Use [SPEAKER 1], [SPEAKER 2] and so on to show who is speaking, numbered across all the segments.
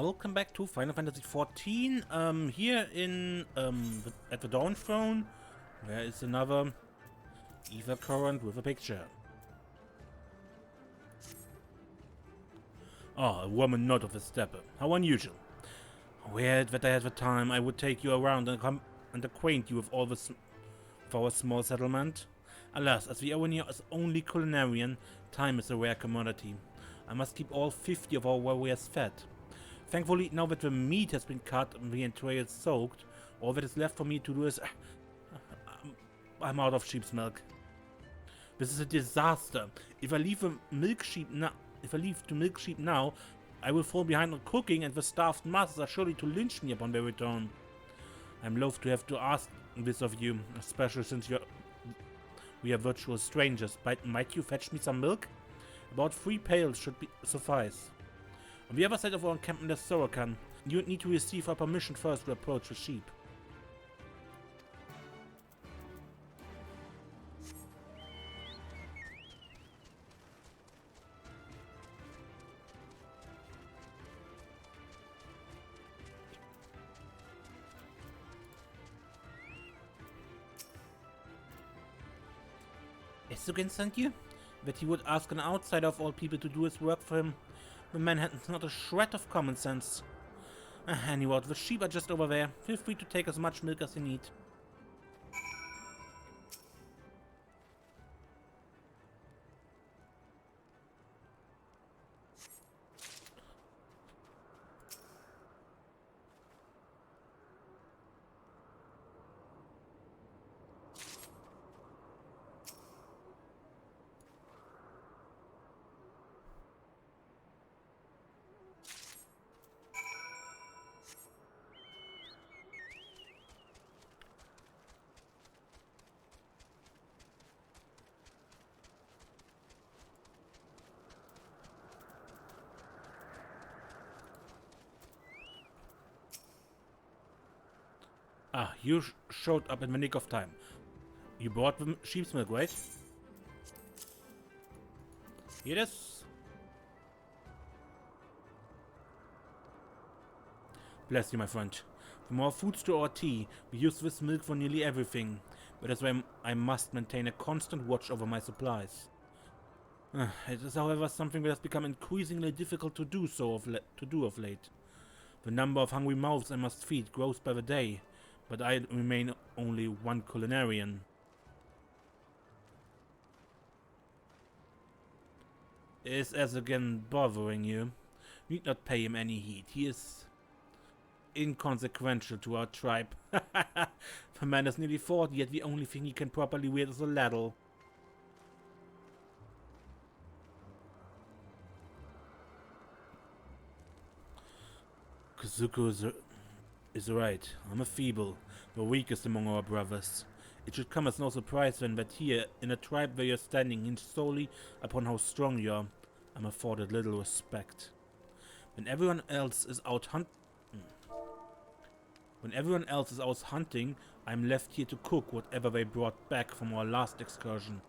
[SPEAKER 1] Welcome back to Final Fantasy XIV. Here in at the Dawn Throne, there is another ether current with a picture. Oh, a woman not of a stepper. How unusual. Weird that I had the time I would take you around and acquaint you with all this for our small settlement. Alas, as the Oronir is only culinarian, time is a rare commodity. I must keep all 50 of our warriors fed. Thankfully, now that the meat has been cut and the entrails soaked, all that is left for me to do is... I'm out of sheep's milk. This is a disaster. If I leave to milk sheep now, I will fall behind on cooking, and the starved masters are surely to lynch me upon their return. I'm loath to have to ask this of you, especially since we are virtual strangers. Might you fetch me some milk? About 3 pails should suffice. On the other side of our encampment is Sorokan. You would need to receive our permission first to approach the sheep. Esugen sent you? That he would ask an outsider of all people to do his work for him. The man had not a shred of common sense. Anyway, the sheep are just over there. Feel free to take as much milk as you need. Ah, you showed up in the nick of time. You bought the sheep's milk, right? Here it is. Bless you, my friend. From our foods to our tea, we use this milk for nearly everything. But that's why I must maintain a constant watch over my supplies. It is, however, something that has become increasingly difficult to do of late. The number of hungry mouths I must feed grows by the day. But I remain only one culinarian. Is Esugen bothering you? You need not pay him any heed. He is inconsequential to our tribe. The man is nearly 40, yet the only thing he can properly wield is a ladle. Kazuko is right. I'm a feeble, the weakest among our brothers. It should come as no surprise then that here, in a tribe where you're standing hinged solely upon how strong you are, I'm afforded little respect. When everyone else is out hunting, I'm left here to cook whatever they brought back from our last excursion.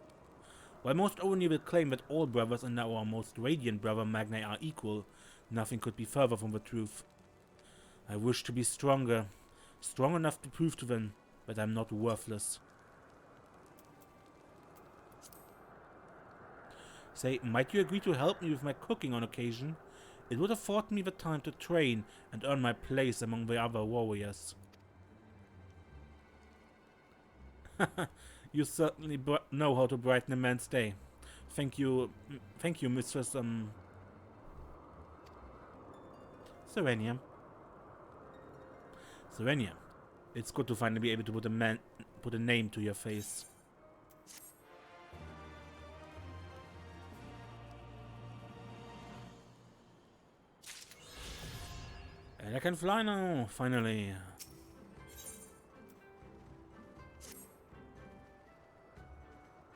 [SPEAKER 1] While most Oronir will claim that all brothers and now our most radiant brother Magni are equal, nothing could be further from the truth. I wish to be stronger, strong enough to prove to them that I'm not worthless. Say, might you agree to help me with my cooking on occasion? It would afford me the time to train and earn my place among the other warriors. You certainly know how to brighten a man's day. Thank you, Mistress, Serenia. Serenia, it's good to finally be able to put a name to your face. And I can fly now, finally.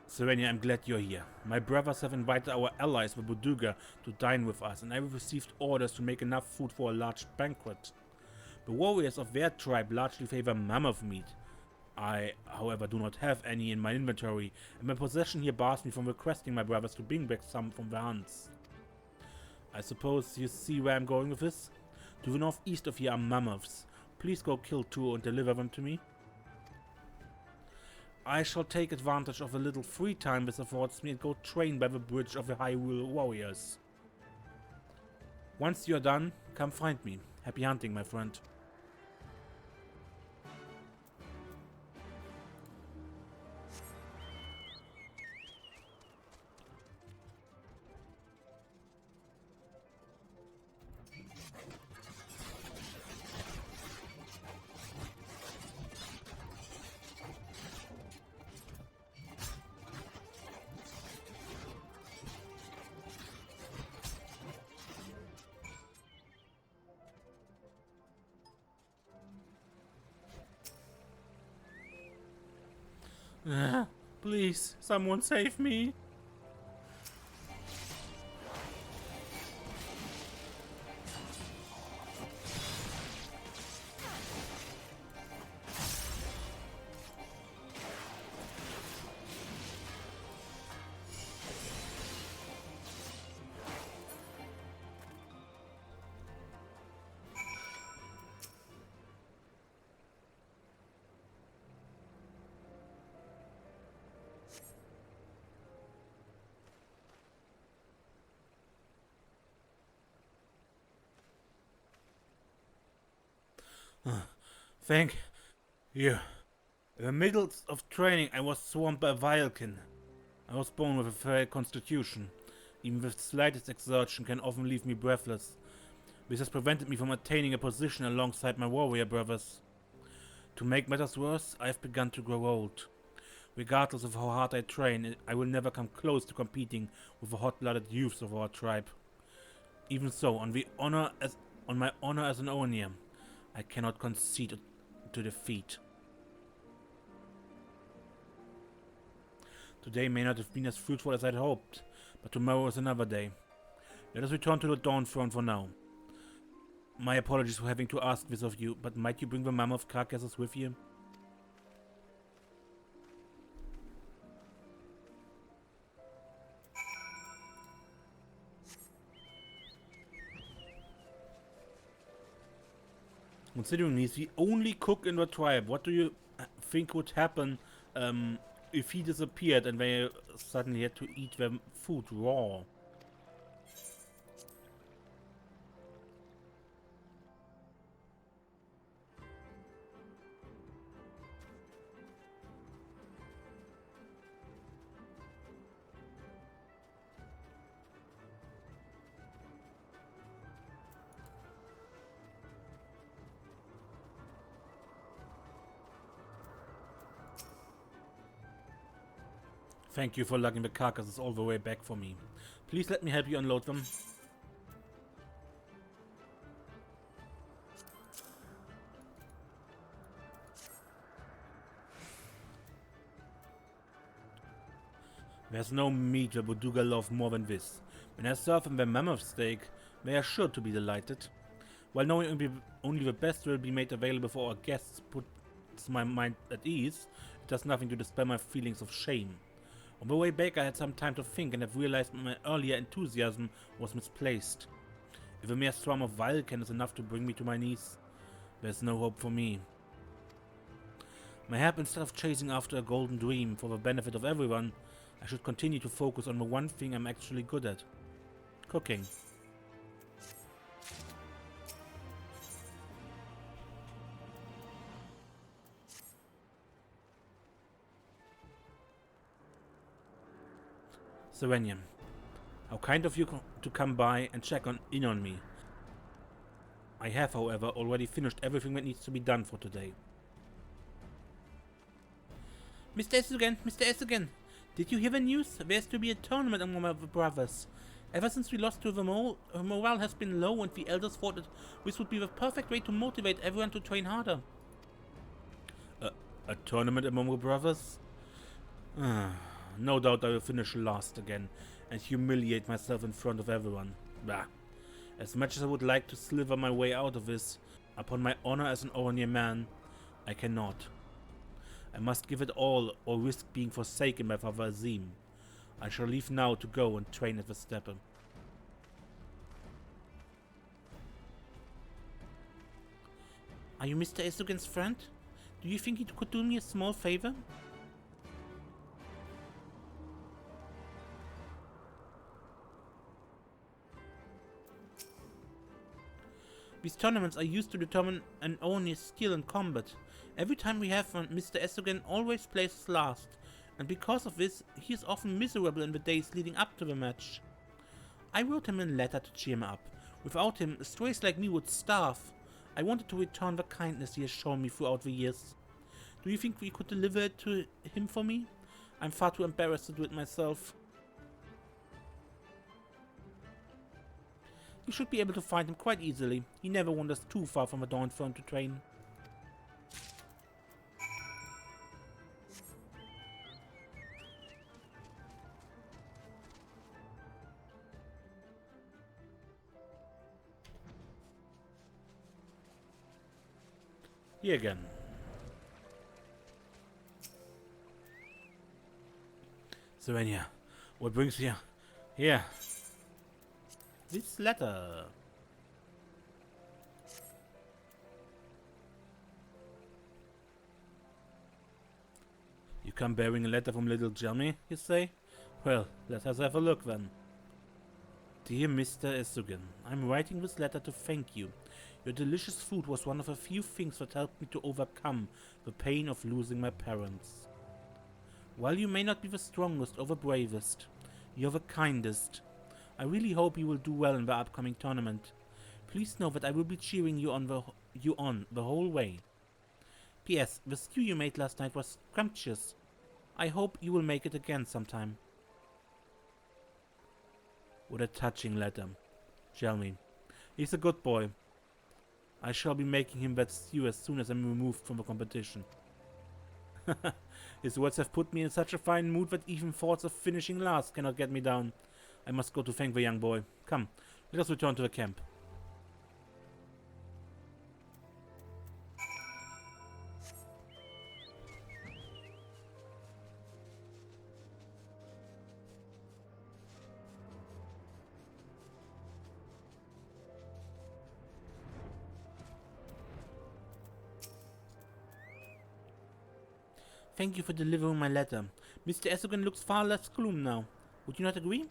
[SPEAKER 1] Serenia, I'm glad you're here. My brothers have invited our allies, the Buduga, to dine with us, and I have received orders to make enough food for a large banquet. The warriors of their tribe largely favor mammoth meat. I, however, do not have any in my inventory, and my possession here bars me from requesting my brothers to bring back some from the hunts. I suppose you see where I'm going with this? To the northeast of here are mammoths. Please go kill 2 and deliver them to me. I shall take advantage of a little free time this affords me and go train by the bridge of the Hyrule warriors. Once you're done, come find me. Happy hunting, my friend. Please, someone save me. Thank you. In the middle of training, I was swamped by a Vilekin. I was born with a frail constitution. Even the slightest exertion can often leave me breathless. This has prevented me from attaining a position alongside my warrior brothers. To make matters worse, I have begun to grow old. Regardless of how hard I train, I will never come close to competing with the hot-blooded youths of our tribe. Even so, on my honor as an Oronir, I cannot concede to defeat. Today may not have been as fruitful as I'd hoped, but tomorrow is another day. Let us return to the Dawn Throne for now. My apologies for having to ask this of you, but might you bring the mammoth carcasses with you? Considering he's the only cook in the tribe, what do you think would happen if he disappeared and they suddenly had to eat their food raw? Thank you for lugging the carcasses all the way back for me. Please let me help you unload them. There's no meat the Buduga love more than this. When I serve them their mammoth steak, they are sure to be delighted. While knowing only the best will be made available for our guests puts my mind at ease, it does nothing to dispel my feelings of shame. On the way back I had some time to think and have realized my earlier enthusiasm was misplaced. If a mere swarm of Vilekin is enough to bring me to my knees, there's no hope for me. Mayhap instead of chasing after a golden dream for the benefit of everyone, I should continue to focus on the one thing I'm actually good at. Cooking. Serenium, how kind of you to come by and check in on me. I have, however, already finished everything that needs to be done for today. Mr. Esugen, did you hear the news? There's to be a tournament among my brothers. Ever since we lost to the mole, morale has been low and the elders thought that this would be the perfect way to motivate everyone to train harder. A tournament among the brothers? No doubt I will finish last again and humiliate myself in front of everyone. Bah. As much as I would like to slither my way out of this, upon my honor as an Oronir man, I cannot. I must give it all or risk being forsaken by Father Azim. I shall leave now to go and train at the StB. Are you Mr. Esugen's friend? Do you think you could do me a small favor? These tournaments are used to determine an Oronir's skill in combat. Every time we have one, Mr. Esugen always places last, and because of this, he is often miserable in the days leading up to the match. I wrote him a letter to cheer him up. Without him, strays like me would starve. I wanted to return the kindness he has shown me throughout the years. Do you think we could deliver it to him for me? I'm far too embarrassed to do it myself. You should be able to find him quite easily. He never wanders too far from the Dawn Throne to train. Here again. Serenia, what brings you here? This letter. You come bearing a letter from little Jeremy, you say? Well, let us have a look then. Dear Mr. Esugen, I'm writing this letter to thank you. Your delicious food was one of the few things that helped me to overcome the pain of losing my parents. While you may not be the strongest or the bravest, you're the kindest. I really hope you will do well in the upcoming tournament. Please know that I will be cheering you on the whole way. P.S. The stew you made last night was scrumptious. I hope you will make it again sometime. What a touching letter. Jeremy. He's a good boy. I shall be making him that stew as soon as I'm removed from the competition. His words have put me in such a fine mood that even thoughts of finishing last cannot get me down. I must go to thank the young boy. Come, let us return to the camp. Thank you for delivering my letter. Mr. Esugen looks far less gloom now. Would you not agree?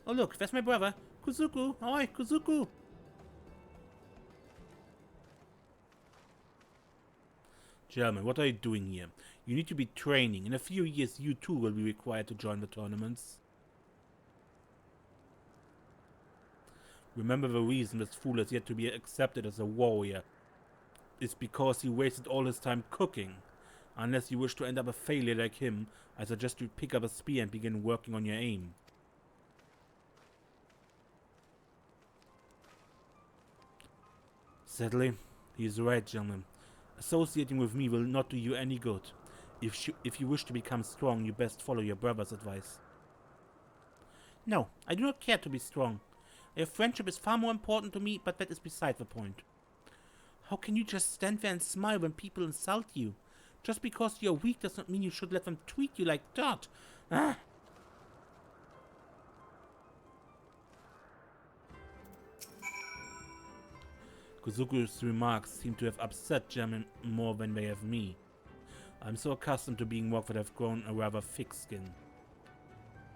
[SPEAKER 1] Oh look, that's my brother. Kuzuku! Oi, Kuzuku! German, what are you doing here? You need to be training. In a few years, you too will be required to join the tournaments. Remember, the reason this fool is yet to be accepted as a warrior is because he wasted all his time cooking. Unless you wish to end up a failure like him, I suggest you pick up a spear and begin working on your aim. Sadly, he is right, gentlemen. Associating with me will not do you any good. If you wish to become strong, you best follow your brother's advice. No, I do not care to be strong. Your friendship is far more important to me, but that is beside the point. How can you just stand there and smile when people insult you? Just because you're weak does not mean you should let them treat you like dirt. Ah! Kuzuku's remarks seem to have upset German more than they have me. I'm so accustomed to being mocked that I've grown a rather thick skin.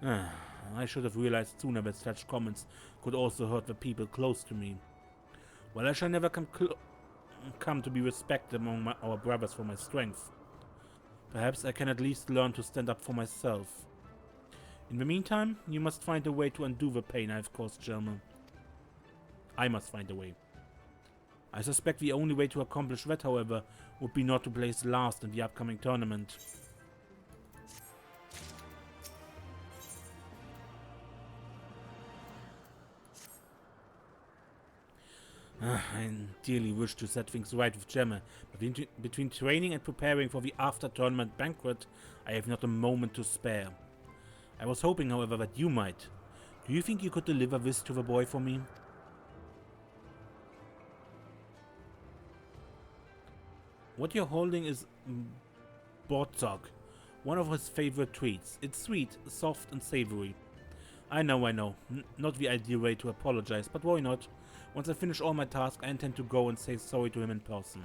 [SPEAKER 1] I should have realized sooner that such comments could also hurt the people close to me. Well, I shall never come to be respected among our brothers for my strength. Perhaps I can at least learn to stand up for myself. In the meantime, you must find a way to undo the pain I have caused German. I must find a way. I suspect the only way to accomplish that, however, would be not to place last in the upcoming tournament. I dearly wish to set things right with Gemma, but between training and preparing for the after-tournament banquet, I have not a moment to spare. I was hoping, however, that you might. Do you think you could deliver this to the boy for me? What you're holding is Bortzog, one of his favorite treats. It's sweet, soft, and savory. I know. Not the ideal way to apologize, but why not? Once I finish all my tasks, I intend to go and say sorry to him in person.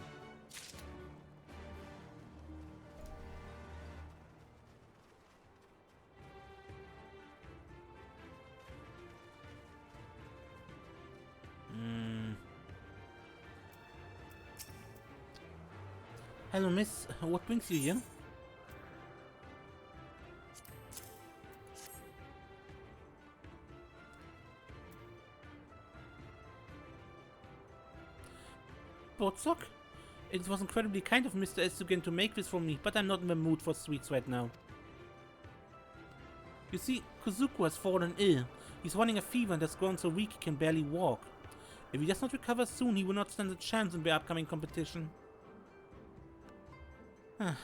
[SPEAKER 1] Hello, miss. What brings you here? Bortzog? It was incredibly kind of Mr. Esugen to make this for me, but I'm not in the mood for sweets right now. You see, Kuzuku has fallen ill. He's running a fever and has grown so weak he can barely walk. If he does not recover soon, he will not stand a chance in the upcoming competition.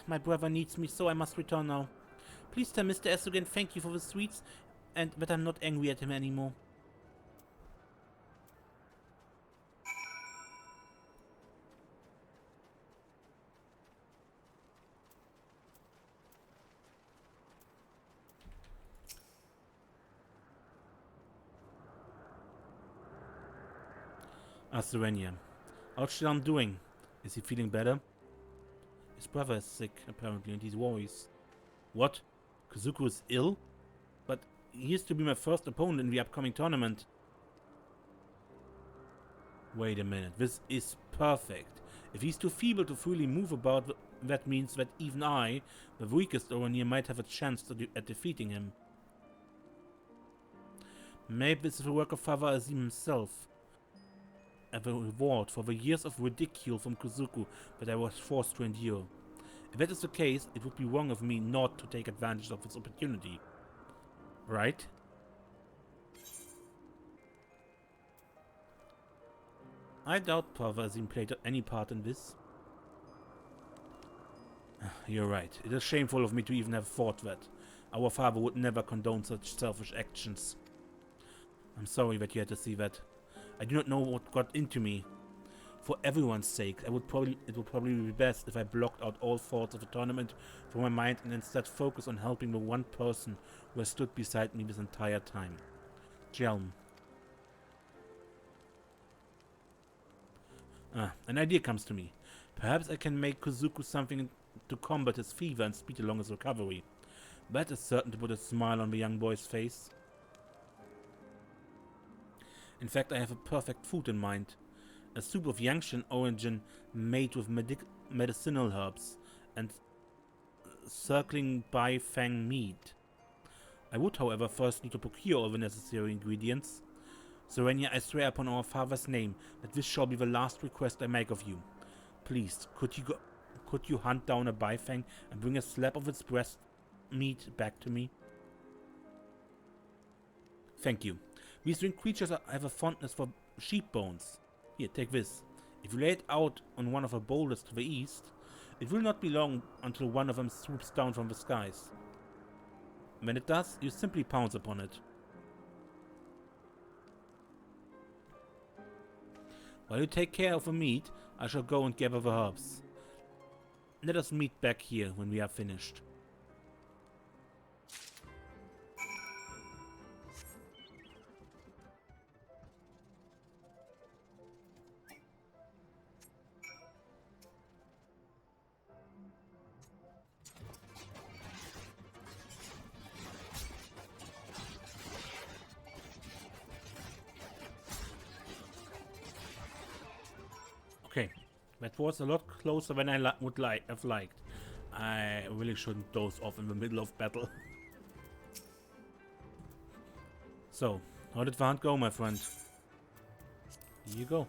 [SPEAKER 1] My brother needs me, so I must return now. Please tell Mr. Esugen thank you for the sweets, and that I'm not angry at him anymore. Serenia. How's Shiran doing? Is he feeling better? His brother is sick, apparently, and he's worries. What? Kuzuku is ill? But he is to be my first opponent in the upcoming tournament. Wait a minute, this is perfect. If he's too feeble to freely move about, that means that even I, the weakest Oronir, might have a chance at defeating him. Maybe this is the work of Father Azim himself. A reward for the years of ridicule from Kuzuku that I was forced to endure. If that is the case, it would be wrong of me not to take advantage of this opportunity. Right? I doubt Father Azim played any part in this. You're right. It is shameful of me to even have thought that. Our father would never condone such selfish actions. I'm sorry that you had to see that. I do not know what got into me. For everyone's sake, it would probably be best if I blocked out all thoughts of the tournament from my mind and instead focused on helping the one person who has stood beside me this entire time. Jelm. An idea comes to me. Perhaps I can make Kuzuku something to combat his fever and speed along his recovery. That is certain to put a smile on the young boy's face. In fact, I have a perfect food in mind. A soup of Yangshan origin made with medicinal herbs and circling Bai Fang meat. I would, however, first need to procure all the necessary ingredients. Serenia, I swear upon our father's name that this shall be the last request I make of you. Please, could you hunt down a Bai Fang and bring a slab of its breast meat back to me? Thank you. These winged creatures have a fondness for sheep bones. Here, take this. If you lay it out on one of the boulders to the east, it will not be long until one of them swoops down from the skies. When it does, you simply pounce upon it. While you take care of the meat, I shall go and gather the herbs. Let us meet back here when we are finished. Okay, that was a lot closer than I would have liked. I really shouldn't doze off in the middle of battle. So, how did the hunt go, my friend? Here you go.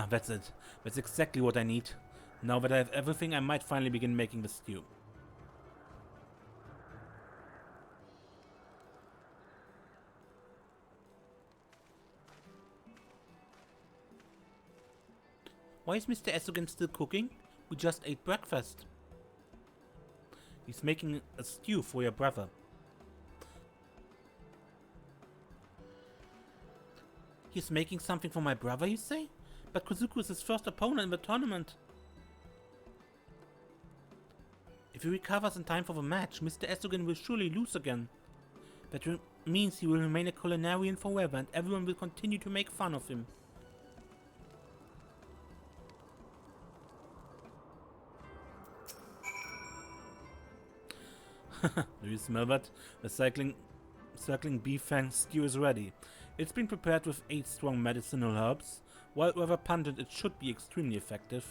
[SPEAKER 1] That's it. That's exactly what I need. Now that I have everything, I might finally begin making the stew. Why is Mr. Esugen still cooking? We just ate breakfast. He's making a stew for your brother. He's making something for my brother, you say? But Kuzuku is his first opponent in the tournament. If he recovers in time for the match, Mr. Esugen will surely lose again. That means he will remain a culinarian forever and everyone will continue to make fun of him. Do you smell that? The circling beef fang stew is ready. It's been prepared with 8 strong medicinal herbs. While rather pungent, it should be extremely effective.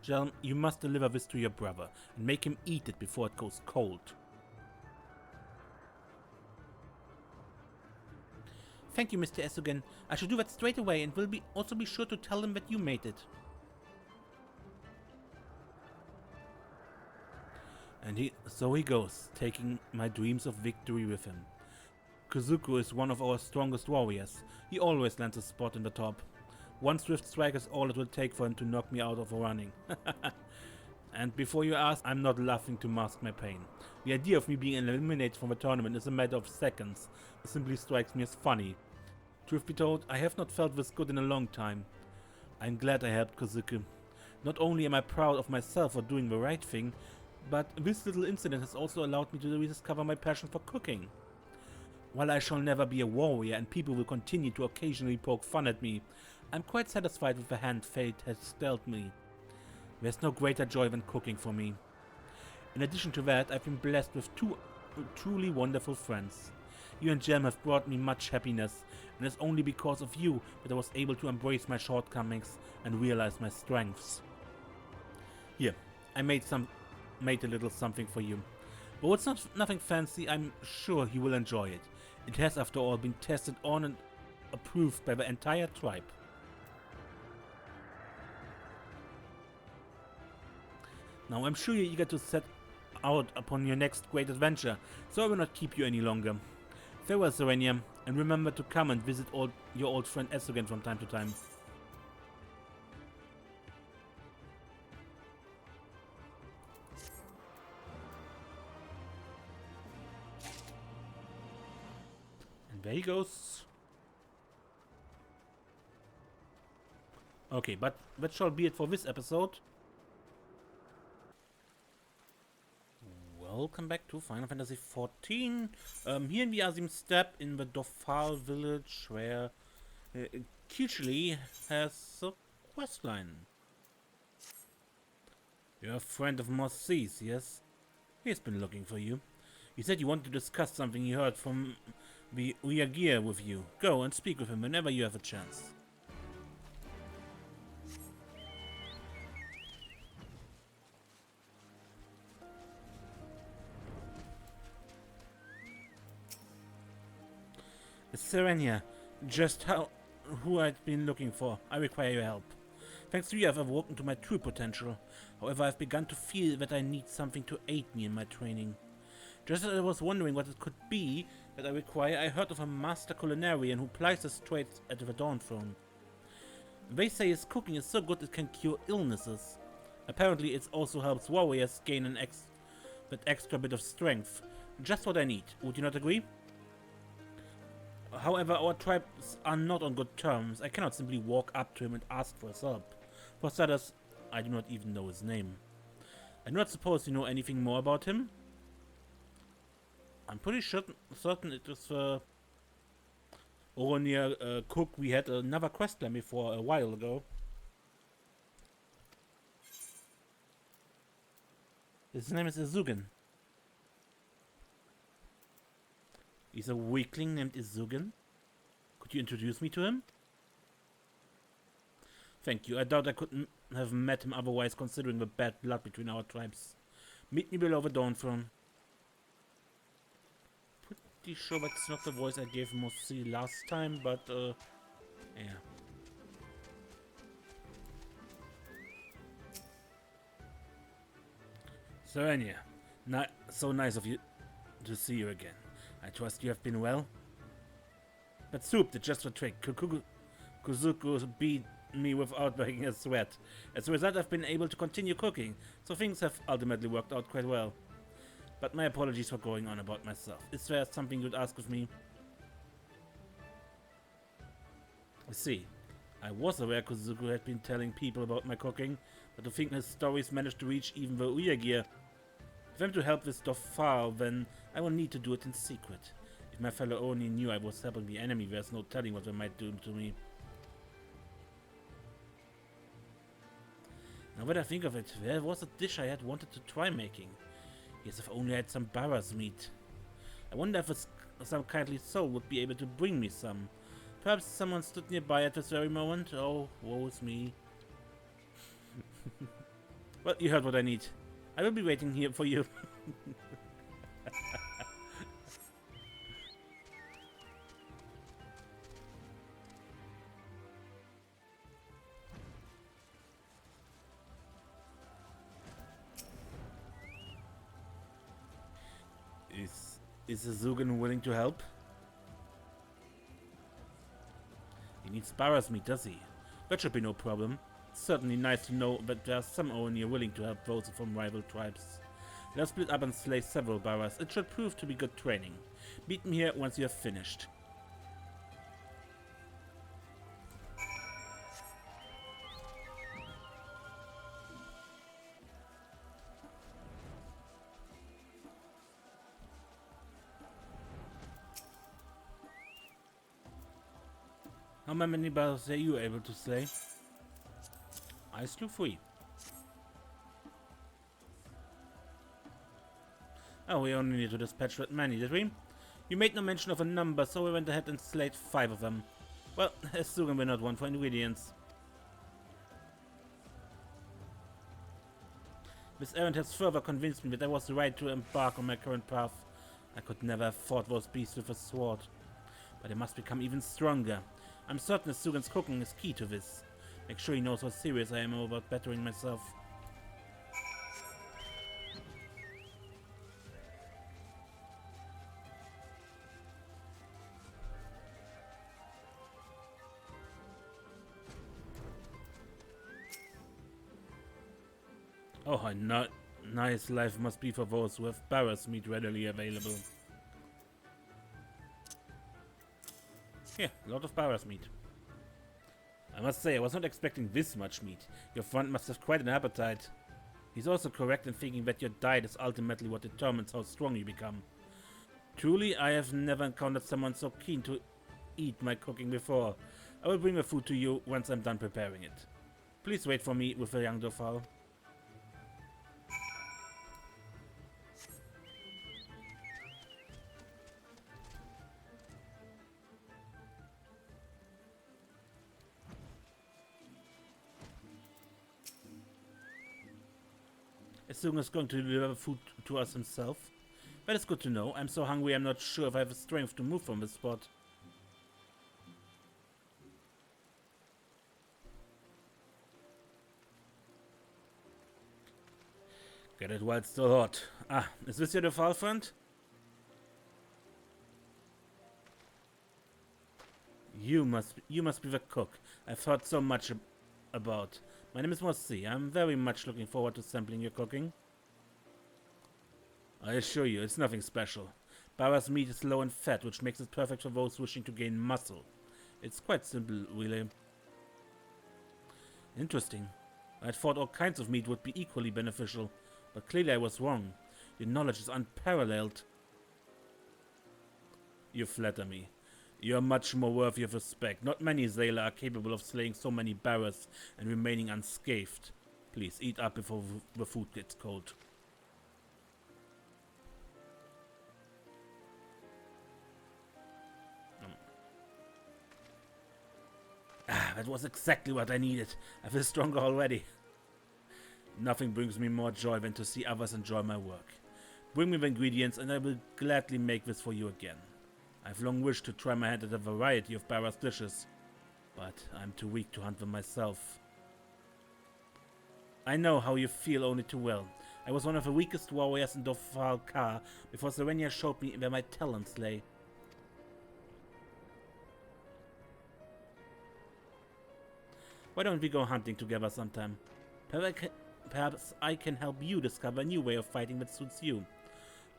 [SPEAKER 1] Jelm, you must deliver this to your brother and make him eat it before it goes cold. Thank you, Mr. Esugen. I shall do that straight away and will also be sure to tell him that you made it. And so he goes, taking my dreams of victory with him. Kuzuku is one of our strongest warriors. He always lands a spot in the top. One swift strike is all it will take for him to knock me out of a running. And before you ask, I'm not laughing to mask my pain. The idea of me being eliminated from the tournament is a matter of seconds. It simply strikes me as funny. Truth be told, I have not felt this good in a long time. I'm glad I helped Kuzuku. Not only am I proud of myself for doing the right thing, but this little incident has also allowed me to rediscover my passion for cooking. While I shall never be a warrior and people will continue to occasionally poke fun at me, I'm quite satisfied with the hand fate has dealt me. There's no greater joy than cooking for me. In addition to that, I've been blessed with 2 truly wonderful friends. You and Jem have brought me much happiness, and it's only because of you that I was able to embrace my shortcomings and realize my strengths. Here, I made a little something for you. Though it's nothing fancy, I'm sure you will enjoy it. It has, after all, been tested on and approved by the entire tribe. Now, I'm sure you're eager to set out upon your next great adventure, so I will not keep you any longer. Farewell, Oronir, and remember to come and visit your old friend Esugen from time to time. And there he goes. Okay, but that shall be it for this episode. Welcome back to Final Fantasy XIV. Here in the StB in the Dofal village, where Kichli has a questline. You're a friend of Mossi's, yes? He's been looking for you. He said you want to discuss something he heard from the Uyagir with you. Go and speak with him whenever you have a chance. Serenia, just who I'd been looking for. I require your help. Thanks to you, I've awoken to my true potential. However, I've begun to feel that I need something to aid me in my training. Just as I was wondering what it could be that I require, I heard of a master culinarian who plies his trade at the Dawn Throne. They say his cooking is so good it can cure illnesses. Apparently, it also helps warriors gain that extra bit of strength. Just what I need. Would you not agree? However, our tribes are not on good terms. I cannot simply walk up to him and ask for his help. For starters, I do not even know his name. I do not suppose you know anything more about him? I'm pretty certain it is Oronir cook. We had another questline before a while ago. His name is Esugen. He's a weakling named Esugen. Could you introduce me to him? Thank you. I doubt I could have met him otherwise, considering the bad blood between our tribes. Meet me below the Dawn Throne. Pretty sure that's not the voice I gave Mossi last time, but yeah. Serenia, so nice of you to see you again. I trust you have been well. That soup did just the trick. Kuzuku beat me without breaking a sweat. As a result, I've been able to continue cooking, so things have ultimately worked out quite well. But my apologies for going on about myself. Is there something you'd ask of me? You see, I was aware Kozuku had been telling people about my cooking, but to think his stories managed to reach even the Uyagir. If I'm to help this Dofar, then I will need to do it in secret. If my fellow Oni knew I was helping the enemy, there's no telling what they might do to me. Now that I think of it, there was a dish I had wanted to try making. Yes, if only I had some Barras meat. I wonder if some kindly soul would be able to bring me some. Perhaps someone stood nearby at this very moment. Oh, woe is me. Well, you heard what I need. I will be waiting here for you. Is Esugen willing to help? He needs Barras meat, does he? That should be no problem. It's certainly nice to know that there are some Oronir willing to help those from rival tribes. Let's split up and slay several Barras. It should prove to be good training. Meet me here once you have finished. How many Barras are you able to slay? I slew 3. Oh, we only need to dispatch that many, did we? You made no mention of a number, so we went ahead and slayed 5 of them. Well, Esugen we're not one for ingredients. This errand has further convinced me that I was right to embark on my current path. I could never have fought those beasts with a sword. But I must become even stronger. I'm certain Esugen's cooking is key to this. Make sure he knows how serious I am about bettering myself. Oh, a nice life must be for those who have Barras meat readily available. Yeah, a lot of Barras meat. I must say, I was not expecting this much meat. Your friend must have quite an appetite. He's also correct in thinking that your diet is ultimately what determines how strong you become. Truly, I have never encountered someone so keen to eat my cooking before. I will bring the food to you once I'm done preparing it. Please wait for me with the young Dofal. Esugen is going to deliver food to us himself. That is good to know. I'm so hungry I'm not sure if I have the strength to move from this spot. Get it while it's still hot. Ah, is this your Dofal friend? You must be the cook I've heard so much about. My name is Mosi. I'm very much looking forward to sampling your cooking. I assure you, it's nothing special. Barras meat is low in fat, which makes it perfect for those wishing to gain muscle. It's quite simple, really. Interesting. I had thought all kinds of meat would be equally beneficial, but clearly I was wrong. Your knowledge is unparalleled. You flatter me. You are much more worthy of respect. Not many Zayla are capable of slaying so many Barras and remaining unscathed. Please, eat up before the food gets cold. Ah, that was exactly what I needed. I feel stronger already. Nothing brings me more joy than to see others enjoy my work. Bring me the ingredients and I will gladly make this for you again. I've long wished to try my hand at a variety of Barras dishes, but I'm too weak to hunt them myself. I know how you feel only too well. I was one of the weakest warriors in Dofal Ka before Serenia showed me where my talents lay. Why don't we go hunting together sometime? Perhaps I can help you discover a new way of fighting that suits you,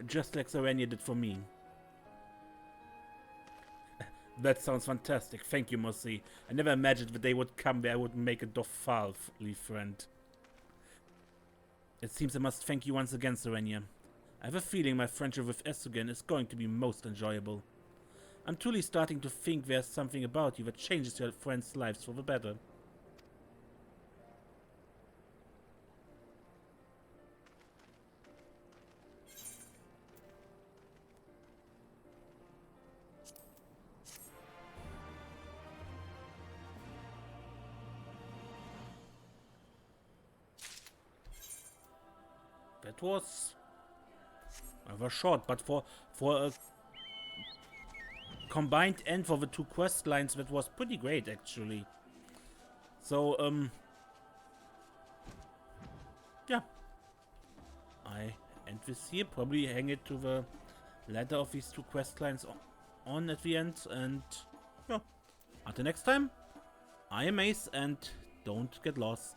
[SPEAKER 1] just like Serenia did for me. That sounds fantastic. Thank you, Mossy. I never imagined the day would come where I would make a Dofali friend. It seems I must thank you once again, Oronir. I have a feeling my friendship with Esugen is going to be most enjoyable. I'm truly starting to think there's something about you that changes your friends' lives for the better. That was rather short, but for a combined end for the two quest lines, that was pretty great actually. So yeah, I end this here. Probably hang it to the latter of these two quest lines on at the end, and yeah. Until next time, I am Ace, and don't get lost.